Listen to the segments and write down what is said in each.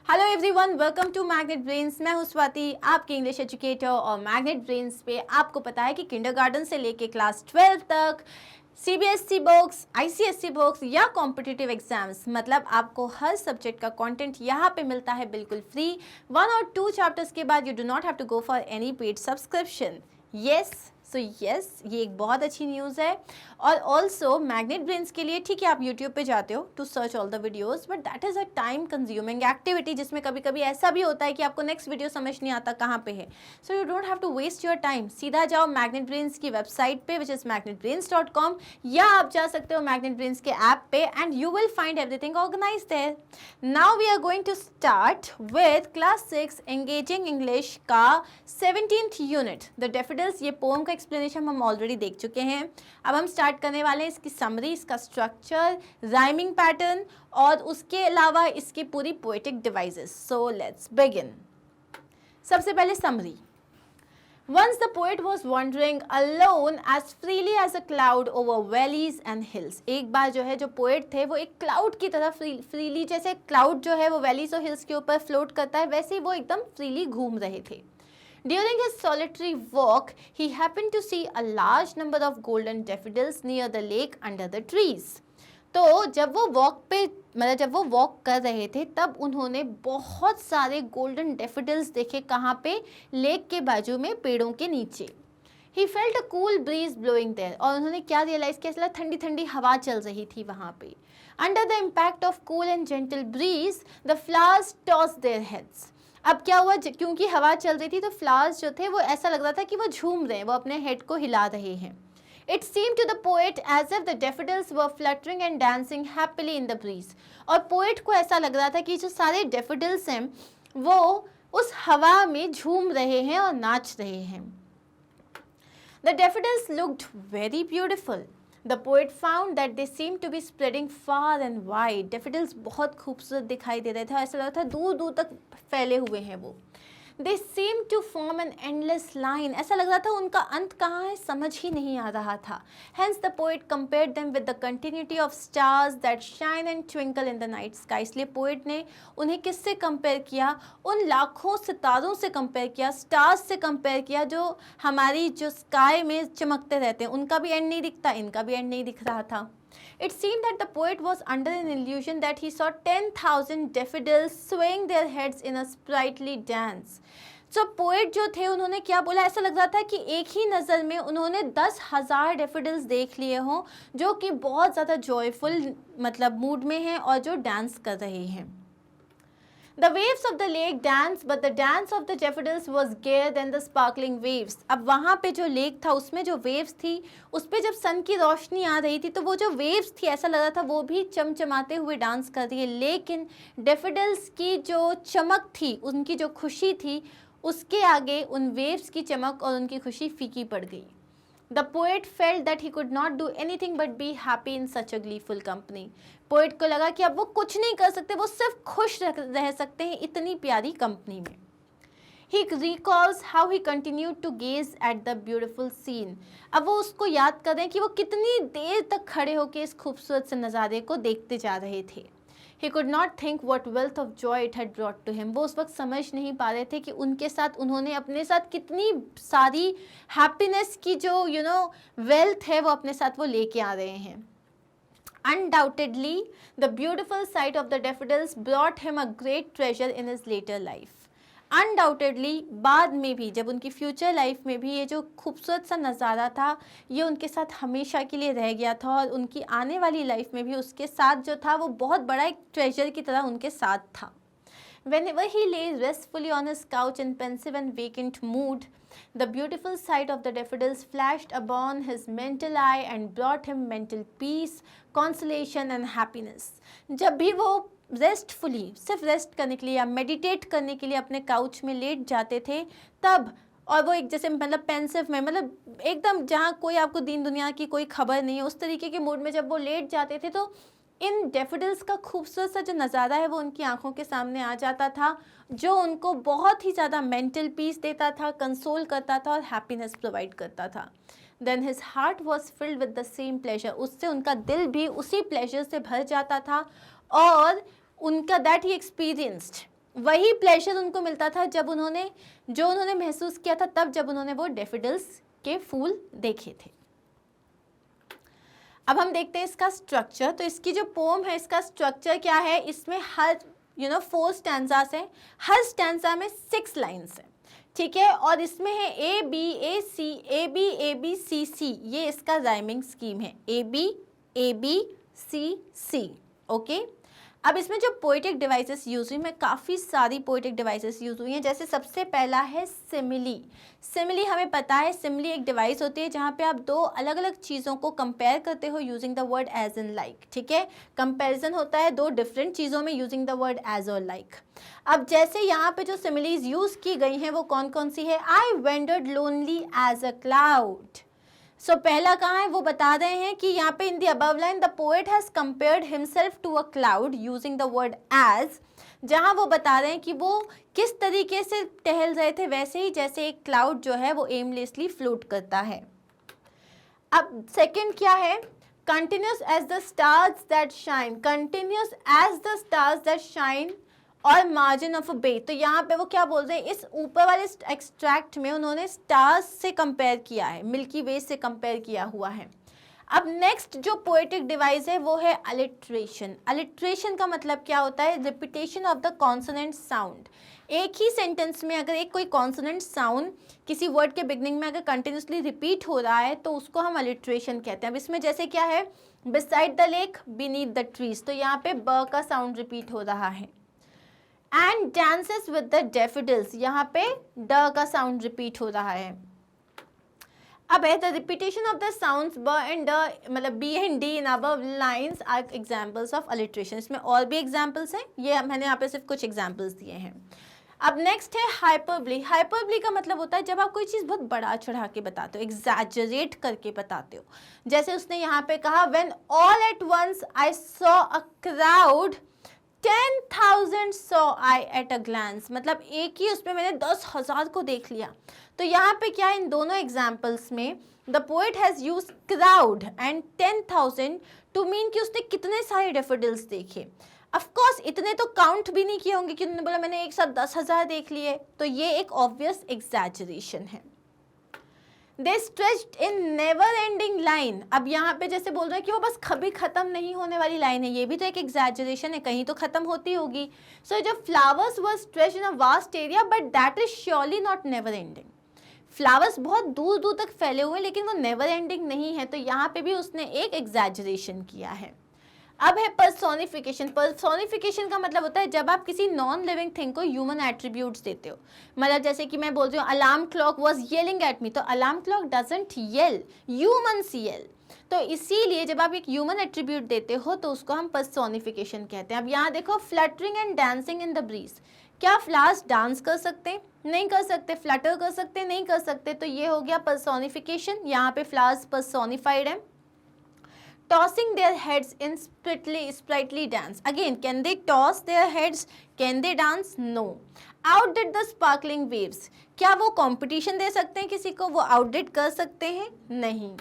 Hello everyone, welcome to Magnet Brains. मैं हूं स्वाति, आपकी इंग्लिश एजुकेटर। और मैग्नेट ब्रेन्स पे आपको पता है कि किंडरगार्टन से लेके क्लास 12 तक सीबीएसई बुक्स, आईसीएसई बुक्स या कॉम्पिटिटिव एग्जाम्स, मतलब आपको हर सब्जेक्ट का कंटेंट यहाँ पे मिलता है बिल्कुल फ्री। 1 और 2 चैप्टर्स के बाद you do not have to go for any paid subscription. Yes, ये एक बहुत अच्छी न्यूज़ है। और ऑल्सो मैग्नेट ब्रेन्स के लिए, ठीक है, आप यूट्यूब पे जाते हो to search all the videos, but that is a time consuming activity, जिसमें कभी कभी ऐसा भी होता है कि आपको नेक्स्ट वीडियो समझ नहीं आता कहाँ पे है। So you don't have to waste your time. सीधा जाओ मैग्नेट ब्रेन्स की वेबसाइट पे, विच इज़ magnetbrains.com, या आप जा सकते हो मैग्नेट ब्रेन्स के ऐप पे, and you will find everything organise there. Now we are going to start with class 6 engaging English का 17th यूनिट द डैफोडिल्स। ये पोम का एक्सप्लेनेशन हम ऑलरेडी देख चुके हैं। अब हम स्टार्ट करने वाले हैं इसकी समरी, इसका स्ट्रक्चर, राइमिंग पैटर्न और उसके अलावा इसकी पूरी poetic devices. So let's begin. सबसे पहले summary. Once the poet was wandering alone as freely as a cloud over valleys and hills। एक बार जो है जो पोएट थे वो एक क्लाउड की तरह फ्रीली, जैसे क्लाउड जो है वो वैलीज और हिल्स के ऊपर फ्लोट करता है, वैसे ही वो एकदम फ्रीली घूम रहे थे। During his solitary walk, he happened to see a large number of golden daffodils near the lake under the trees। तो जब वो वॉक कर रहे थे तब उन्होंने बहुत सारे गोल्डन डैफोडिल्स देखे। कहाँ पे? लेक के बाजू में, पेड़ों के नीचे। He felt a cool breeze blowing there। और उन्होंने क्या रियलाइज किया? इसलिए ठंडी ठंडी हवा चल रही थी वहाँ पे। Under the impact of cool and gentle breeze, the flowers tossed their heads। अब क्या हुआ? क्योंकि हवा चल रही थी तो फ्लावर्स जो थे वो ऐसा लग रहा था कि वो झूम रहे हैं, वो अपने हेड को हिला रहे हैं। It seemed to the poet as if the daffodils were fluttering and dancing happily in the breeze। और पोएट को ऐसा लग रहा था कि जो सारे डैफोडिल्स हैं वो उस हवा में झूम रहे हैं और नाच रहे हैं। The daffodils looked very beautiful। The poet found that they seemed to be spreading far and wide। daffodils बहुत खूबसूरत दिखाई दे रहे थे, ऐसा लग रहा था दूर दूर तक फैले हुए हैं वो। They seemed to form an endless line। ऐसा लग रहा था उनका अंत कहाँ है, समझ ही नहीं आ रहा था। Hence the poet compared them with the continuity of stars that shine and twinkle in the night sky। इसलिए पोएट ने उन्हें किससे कंपेयर किया? उन लाखों सितारों से कंपेयर किया, स्टार्स से कंपेयर किया जो हमारी जो स्काई में चमकते रहते हैं। उनका भी एंड नहीं दिखता, इनका भी एंड नहीं दिख रहा था। It seemed that the poet was under an illusion that he saw 10,000 daffodils swaying their heads in a sprightly dance। तो पोएट जो थे उन्होंने क्या बोला? ऐसा लग रहा था कि एक ही नज़र में उन्होंने 10,000 डैफोडिल्स देख लिए हों जो कि बहुत ज़्यादा जॉयफुल मतलब मूड में हैं और जो डांस कर रहे हैं। The waves of the lake danced, but the dance of the daffodils was gayer than the sparkling waves। अब वहाँ पे जो लेक था उसमें जो वेव्स थी, उस पर जब सन की रोशनी आ रही थी तो वो जो वेव्स थी ऐसा लग रहा था वो भी चमचमाते हुए डांस कर रही है। लेकिन डैफोडिल्स की जो चमक थी, उनकी जो खुशी थी, उसके आगे उन वेव्स की चमक और उनकी खुशी फीकी पड़ गई। The poet felt that he could not do anything but be happy in such a gleeful company। Poet को लगा कि अब वो कुछ नहीं कर सकते, वो सिर्फ खुश रह सकते हैं इतनी प्यारी कंपनी में। He recalls how he continued to gaze at the beautiful scene। अब वो उसको याद कर रहे हैं कि वो कितनी देर तक खड़े होकर इस खूबसूरत से नज़ारे को देखते जा रहे थे। He could not think what wealth of joy it had brought to him। वो उस वक्त समझ नहीं पा रहे थे कि उनके साथ उन्होंने अपने साथ कितनी सारी हैप्पीनेस की जो वेल्थ है वो अपने साथ वो लेके आ रहे हैं। Undoubtedly, the beautiful sight of the daffodils brought him a great treasure in his later life। Undoubtedly बाद में भी, जब उनकी फ्यूचर लाइफ में भी ये जो खूबसूरत सा नज़ारा था ये उनके साथ हमेशा के लिए रह गया था, और उनकी आने वाली लाइफ में भी उसके साथ जो था वो बहुत बड़ा एक ट्रेजर की तरह उनके साथ था। Whenever he lay restfully on his couch in pensive and vacant mood, the beautiful sight of the daffodils flashed upon his mental eye and brought him mental peace, consolation and happiness। जब भी वो रेस्टफुली, सिर्फ rest करने के लिए या meditate करने के लिए अपने काउच में लेट जाते थे तब, और वो एक जैसे मतलब पेंसिव में, मतलब एकदम जहाँ कोई आपको दीन दुनिया की कोई खबर नहीं है, उस तरीके के मूड में जब वो लेट जाते थे तो इन डैफोडिल्स का खूबसूरत सा जो नज़ारा है वो उनकी आंखों के सामने आ जाता था, जो उनको बहुत ही ज़्यादा मेंटल पीस देता था, कंसोल करता था और हैप्पीनेस प्रोवाइड करता था। Then his heart was filled with the same pleasure. उससे उनका दिल भी उसी प्लेजर से भर जाता था, और उनका दैट ही एक्सपीरियंस्ड, वही प्लेजर उनको मिलता था जब उन्होंने महसूस किया था तब जब उन्होंने वो डैफोडिल्स के फूल देखे थे। अब हम देखते हैं इसका स्ट्रक्चर। तो इसकी जो पोम है इसका स्ट्रक्चर क्या है, इसमें हर 4 स्टैंजास हैं, हर स्टैंजा में 6 लाइन्स हैं, ठीक है। और इसमें है A B A C, A B C सी, ये इसका राइमिंग स्कीम है, A B C C, okay. अब इसमें जो पोएटिक डिवाइसेस यूज हुई, में काफ़ी सारी पोएटिक डिवाइसेस यूज हुई हैं। जैसे सबसे पहला है सिमिली। सिमिली हमें पता है, सिमिली एक डिवाइस होती है जहाँ पे आप 2 अलग अलग चीज़ों को कंपेयर करते हो using the word as in like, ठीक है। कंपैरिजन होता है 2 डिफरेंट चीज़ों में यूजिंग द वर्ड एज और लाइक। अब जैसे यहाँ पे जो सिमिलीज यूज़ की गई हैं वो कौन कौन सी है, I wandered lonely as a cloud. So पहला कहाँ है वो बता रहे हैं कि यहाँ पे in the above line the poet has compared himself to a cloud using the word as, जहाँ वो बता रहे हैं कि वो किस तरीके से टहल रहे थे वैसे ही जैसे एक क्लाउड जो है वो एमलेसली फ्लोट करता है। अब सेकंड क्या है, continuous as the stars that shine, continuous as the stars that shine और मार्जिन ऑफ अ बे। तो यहाँ पे वो क्या बोल रहे हैं, इस ऊपर वाले एक्सट्रैक्ट में उन्होंने स्टार्स से कंपेयर किया है, मिल्की वे से कंपेयर किया हुआ है। अब नेक्स्ट जो पोएटिक डिवाइस है वो है अलिट्रेशन। अलिट्रेशन का मतलब क्या होता है, repetition of the consonant sound. एक ही सेंटेंस में अगर एक कोई कॉन्सोनेंट साउंड किसी वर्ड के बिगनिंग में अगर कंटिन्यूसली रिपीट हो रहा है तो उसको हम अलिट्रेशन कहते हैं। अब इसमें जैसे क्या है, beside the lake beneath the trees, तो यहाँ पे ब का साउंड रिपीट हो रहा है। And dances with the daffodils, यहाँ पे ड का साउंड रिपीट हो रहा है। अब है the repetition of the sounds B and D, मतलब B and D in above lines are examples of alliteration. इसमें और भी एग्जाम्पल्स हैं, ये मैंने यहाँ पे सिर्फ कुछ एग्जाम्पल्स दिए हैं। अब नेक्स्ट है हाइपरबली। हाइपरबली का मतलब होता है जब आप कोई चीज़ बहुत बड़ा चढ़ा के बताते हो, एग्जैजरेट करके बताते हो। जैसे उसने यहाँ पे कहा, when all at once I saw a crowd 10,000 saw I at a glance, मतलब एक ही उसमें मैंने 10,000 को देख लिया। तो यहाँ पे क्या है, इन दोनों एग्जाम्पल्स में the poet has use crowd and 10,000 to mean कि उसने कितने सारे डैफोडिल्स देखे। ऑफकोर्स इतने तो काउंट भी नहीं किए होंगे कि उन्होंने बोला मैंने एक साथ 10,000 देख लिए, तो ये एक ऑब्वियस एग्जैजरेशन है। They stretched in never ending line. अब यहाँ पे जैसे बोल रहे हैं कि वो बस कभी खत्म नहीं होने वाली लाइन है, ये भी तो एक एग्जैजरेशन है, कहीं तो खत्म होती होगी। सो जो flowers were stretched in a vast area but that is surely not never ending. Flowers बहुत दूर दूर तक फैले हुए हैं लेकिन वो नेवर एंडिंग नहीं है, तो यहाँ पे भी उसने एक एग्जैजरेशन किया है। अब है पर्सोनिफिकेशन। पर्सोनिफिकेशन का मतलब होता है जब आप किसी नॉन लिविंग थिंग को ह्यूमन एट्रीब्यूट्स देते हो। मतलब जैसे कि मैं बोल रही हूँ alarm clock was yelling at me, तो alarm clock doesn't yell, humans yell. तो इसीलिए जब आप एक ह्यूमन एट्रीब्यूट देते हो तो उसको हम पर्सोनिफिकेशन कहते हैं। अब यहाँ देखो, fluttering and dancing in the breeze. क्या फ्लावर्स डांस कर सकते हैं? नहीं कर सकते। फ्लटर कर सकते? नहीं कर सकते। तो ये हो गया पर्सोनिफिकेशन, यहाँ पे फ्लावर्स पर्सोनिफाइड है। Tossing their heads in sprightly dance. Again, can they toss their heads? Can they dance? No. Outdid the sparkling waves. क्या वो competition दे सकते हैं किसी को? वो outdid कर सकते हैं? नहीं.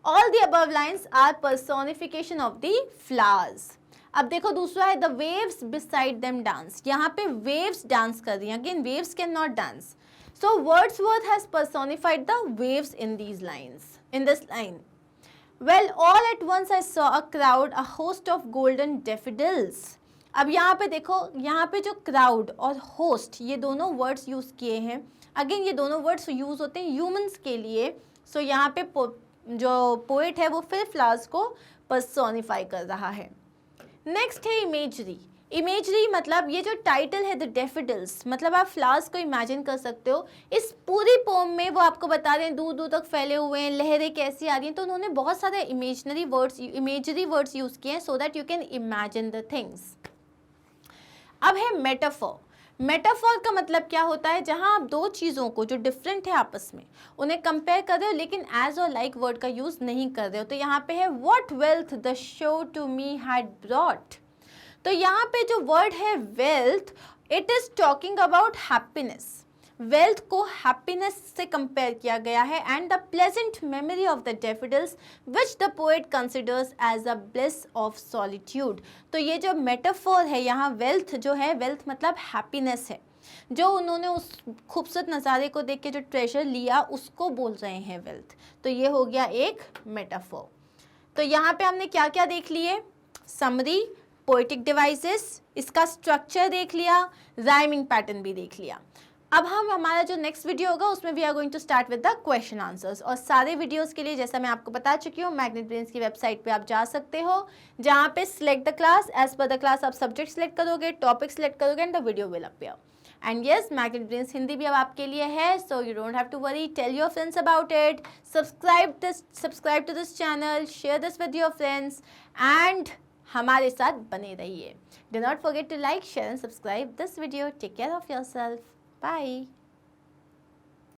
All the above lines are personification of the flowers. अब देखो दूसरा है the waves beside them dance. यहाँ पे waves dance कर रही हैं. Again, waves cannot dance. So Wordsworth has personified the waves in these lines. In this line. Well, all at once I saw a crowd, a host of golden daffodils. अब यहाँ पे देखो, यहाँ पे जो crowd और host ये दोनों words यूज़ किए हैं। अगेन ये दोनों words यूज़ होते हैं humans के लिए। सो यहाँ पे जो poet है वो फिर flowers को personify कर रहा है। नेक्स्ट है इमेजरी। इमेजरी मतलब ये जो टाइटल है द डैफोडिल्स, मतलब आप फ्लावर्स को इमेजिन कर सकते हो। इस पूरी पोम में वो आपको बता रहे हैं दूर दूर तक फैले हुए हैं, लहरें कैसी आ रही हैं, तो उन्होंने बहुत सारे इमेजरी वर्ड्स यूज़ किए हैं so that you can imagine the things. अब है मेटाफोर। मेटाफोर का मतलब क्या होता है, जहां आप दो चीज़ों को जो डिफरेंट है आपस में उन्हें कंपेयर कर रहे हो लेकिन एज और लाइक वर्ड का यूज़ नहीं कर रहे हो। तो यहाँ पे है what wealth the show to me had brought. तो यहाँ पे जो वर्ड है wealth, it is talking about happiness. Wealth को हैप्पीनेस से कंपेयर किया गया है and the pleasant memory of the daffodils which the poet considers as a bliss of solitude. तो ये जो मेटाफोर है यहाँ, वेल्थ जो है, वेल्थ मतलब हैप्पीनेस है, जो उन्होंने उस खूबसूरत नज़ारे को देख के जो ट्रेजर लिया उसको बोल रहे हैं वेल्थ। तो ये हो गया एक मेटाफोर। तो यहाँ पे हमने क्या क्या देख लिए, समरी, पोएटिक डिवाइसेस, इसका स्ट्रक्चर देख लिया, राइमिंग पैटर्न भी देख लिया। अब हम हमारा जो नेक्स्ट वीडियो होगा उसमें we are going to start with the question answers. और सारे वीडियोस के लिए जैसा मैं आपको बता चुकी हूँ, मैग्नेट ब्रेन्स की वेबसाइट पे आप जा सकते हो, जहाँ पे select the class, as per the class आप सब्जेक्ट सेलेक्ट करोगे, टॉपिक सेलेक्ट करोगे and the video will appear. And yes, magnet brains Hindi भी अब आपके लिए है, so you don't have to worry, tell your friends about it, subscribe to this channel, share this with your friends and हमारे साथ बने रहिए। Do not forget to like, share and subscribe this video. Take care of yourself. Bye.